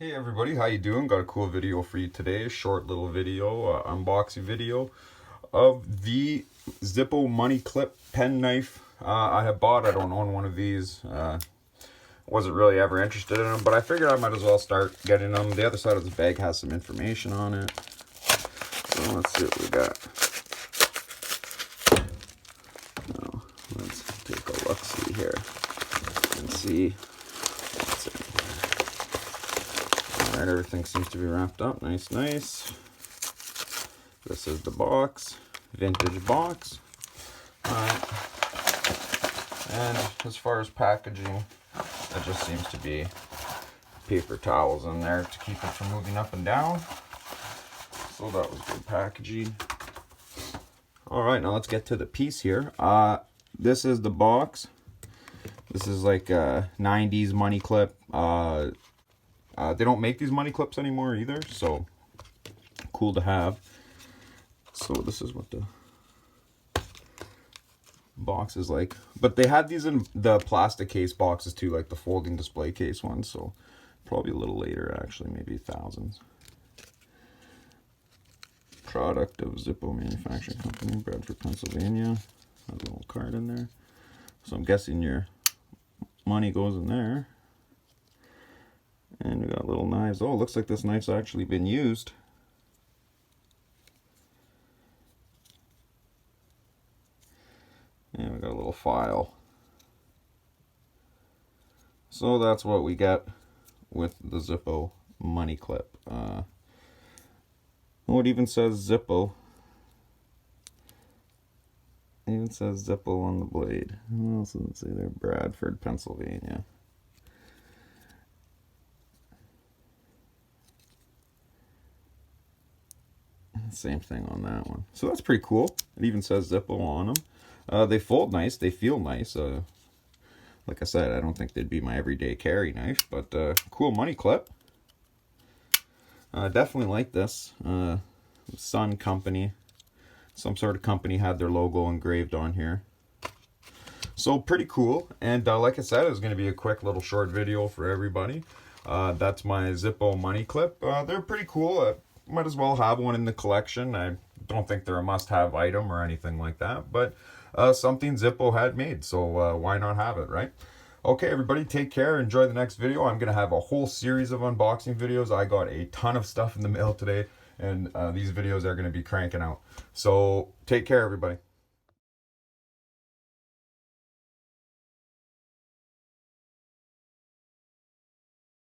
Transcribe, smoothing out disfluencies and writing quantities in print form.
Hey everybody, how you doing? Got a cool video for you today. Short little video, unboxing video of the Zippo money clip pen knife. I have bought. I don't own one of these. Wasn't really ever interested in them, but I figured I might as well start getting them. The other side of the bag has some information on it. So let's see what we got. Now, let's take a look see here and see. Alright, everything seems to be wrapped up. Nice, nice. This is the box. Vintage box. Alright. And as far as packaging, it just seems to be paper towels in there to keep it from moving up and down. So that was good packaging. Alright, now let's get to the piece here. This is the box. This is like a 90s money clip. They don't make these money clips anymore either, so cool to have. So this is what the box is like. But they had these in the plastic case boxes too, like the folding display case ones, so probably a little later actually, maybe thousands. Product of Zippo Manufacturing Company, Bradford, Pennsylvania. Has a little card in there. So I'm guessing your money goes in there. And we got little knives. Oh, looks like this knife's actually been used. And we got a little file. So that's what we get with the Zippo money clip. Oh, it even says Zippo. It even says Zippo on the blade. What else does it say there? Bradford, Pennsylvania. Same thing on that one. So that's pretty cool. It even says Zippo on them. They fold nice. They feel nice. Like I said, I don't think they'd be my everyday carry knife, but cool money clip. Definitely like this. Sun Company. Some sort of company had their logo engraved on here. So pretty cool. And like I said, it's going to be a quick little short video for everybody. That's my Zippo money clip. They're pretty cool. Might as well have one in the collection. I don't think they're a must-have item or anything like that, but something Zippo had made, so why not have it, right? Okay, everybody, take care. Enjoy the next video. I'm going to have a whole series of unboxing videos. I got a ton of stuff in the mail today, and these videos are going to be cranking out. So take care, everybody.